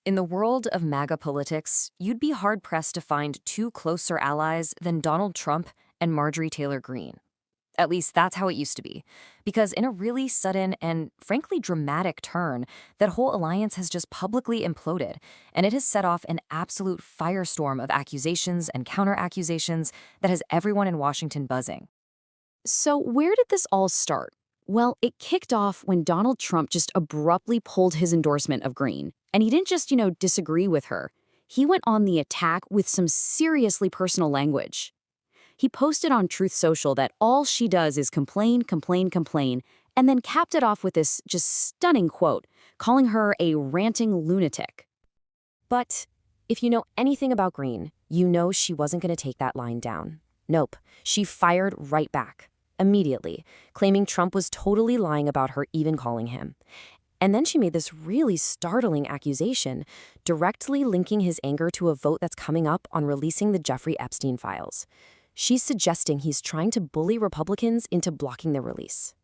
In the world of MAGA politics, you'd be hard-pressed to find two closer allies than Donald Trump and Marjorie Taylor Greene. At least that's how it used to be. Because in a really sudden and frankly dramatic turn, that whole alliance has just publicly imploded, and it has set off an absolute firestorm of accusations and counter-accusations that has everyone in Washington buzzing. So, where did this all start? Well, it kicked off when Donald Trump just abruptly pulled his endorsement of Greene. And he didn't just, disagree with her. He went on the attack with some seriously personal language. He posted on Truth Social that all she does is complain, complain, complain, and then capped it off with this just stunning quote, calling her a ranting lunatic. But if you know anything about Greene, you know she wasn't going to take that line down. Nope, she fired right back, immediately, claiming Trump was totally lying about her even calling him. And then she made this really startling accusation, directly linking his anger to a vote that's coming up on releasing the Jeffrey Epstein files. She's suggesting he's trying to bully Republicans into blocking their release.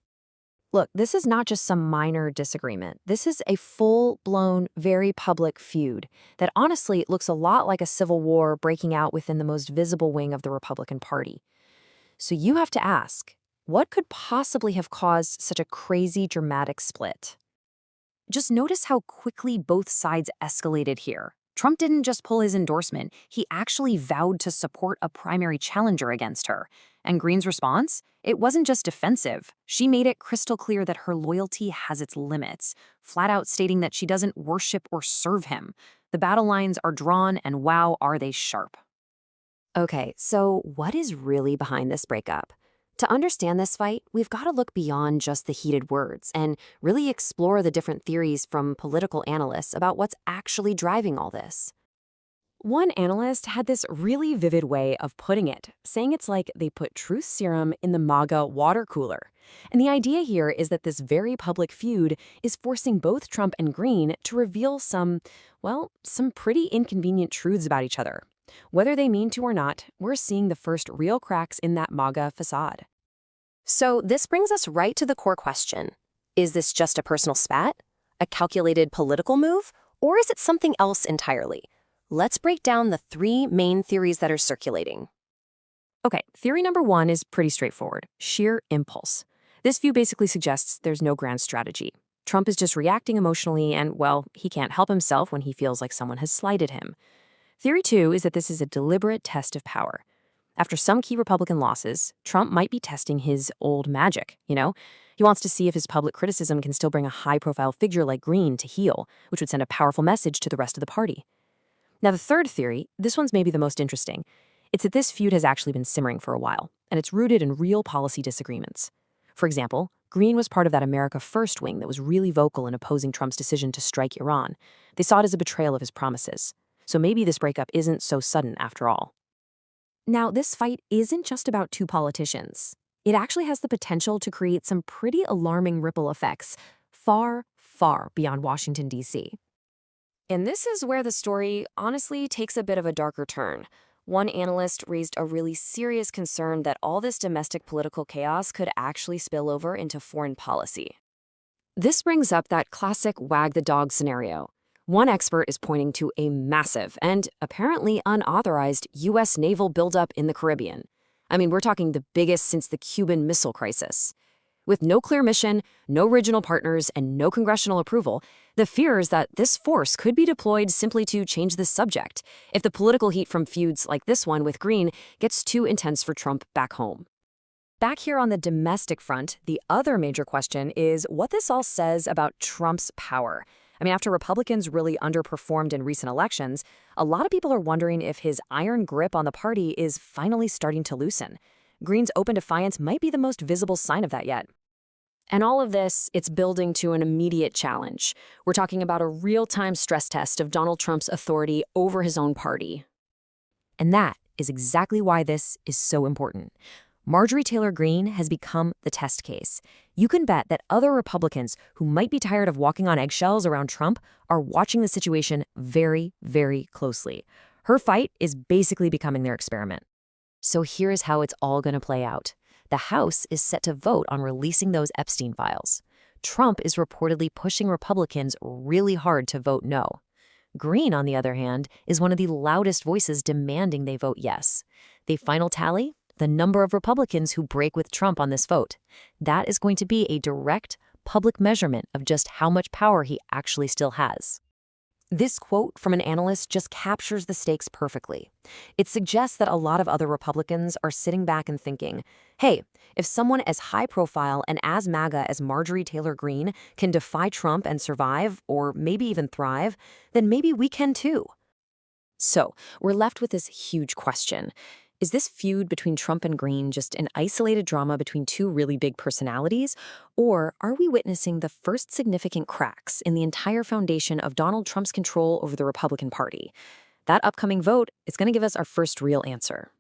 Look, this is not just some minor disagreement. This is a full-blown, very public feud that honestly looks a lot like a civil war breaking out within the most visible wing of the Republican Party. So you have to ask, what could possibly have caused such a crazy, dramatic split? Just notice how quickly both sides escalated here. Trump didn't just pull his endorsement, he actually vowed to support a primary challenger against her. And Greene's response? It wasn't just defensive. She made it crystal clear that her loyalty has its limits, flat out stating that she doesn't worship or serve him. The battle lines are drawn, and wow, are they sharp. Okay, so what is really behind this breakup? To understand this fight, we've got to look beyond just the heated words and really explore the different theories from political analysts about what's actually driving all this. One analyst had this really vivid way of putting it, saying it's like they put truth serum in the MAGA water cooler. And the idea here is that this very public feud is forcing both Trump and Greene to reveal some pretty inconvenient truths about each other. Whether they mean to or not, we're seeing the first real cracks in that MAGA facade. So this brings us right to the core question. Is this just a personal spat? A calculated political move? Or is it something else entirely? Let's break down the three main theories that are circulating. Okay, theory number one is pretty straightforward. Sheer impulse. This view basically suggests there's no grand strategy. Trump is just reacting emotionally and, well, he can't help himself when he feels like someone has slighted him. Theory two is that this is a deliberate test of power. After some key Republican losses, Trump might be testing his old magic, He wants to see if his public criticism can still bring a high-profile figure like Greene to heel, which would send a powerful message to the rest of the party. Now, the third theory, this one's maybe the most interesting. It's that this feud has actually been simmering for a while, and it's rooted in real policy disagreements. For example, Greene was part of that America First wing that was really vocal in opposing Trump's decision to strike Iran. They saw it as a betrayal of his promises. So maybe this breakup isn't so sudden after all. Now, this fight isn't just about two politicians. It actually has the potential to create some pretty alarming ripple effects, far, far beyond Washington, D.C. And this is where the story honestly takes a bit of a darker turn. One analyst raised a really serious concern that all this domestic political chaos could actually spill over into foreign policy. This brings up that classic wag the dog scenario. One expert is pointing to a massive and apparently unauthorized U.S. naval buildup in the Caribbean. I mean, we're talking the biggest since the Cuban Missile Crisis. With no clear mission, no regional partners, and no congressional approval, the fear is that this force could be deployed simply to change the subject if the political heat from feuds like this one with Greene gets too intense for Trump back home. Back here on the domestic front, the other major question is what this all says about Trump's power. I mean, after Republicans really underperformed in recent elections, a lot of people are wondering if his iron grip on the party is finally starting to loosen. Greene's open defiance might be the most visible sign of that yet. And all of this, it's building to an immediate challenge. We're talking about a real-time stress test of Donald Trump's authority over his own party. And that is exactly why this is so important. Marjorie Taylor Greene has become the test case. You can bet that other Republicans who might be tired of walking on eggshells around Trump are watching the situation very, very closely. Her fight is basically becoming their experiment. So here's how it's all going to play out. The House is set to vote on releasing those Epstein files. Trump is reportedly pushing Republicans really hard to vote no. Greene, on the other hand, is one of the loudest voices demanding they vote yes. The final tally? The number of Republicans who break with Trump on this vote. That is going to be a direct, public measurement of just how much power he actually still has. This quote from an analyst just captures the stakes perfectly. It suggests that a lot of other Republicans are sitting back and thinking, hey, if someone as high profile and as MAGA as Marjorie Taylor Greene can defy Trump and survive, or maybe even thrive, then maybe we can too. So, we're left with this huge question. Is this feud between Trump and Greene just an isolated drama between two really big personalities? Or are we witnessing the first significant cracks in the entire foundation of Donald Trump's control over the Republican Party? That upcoming vote is going to give us our first real answer.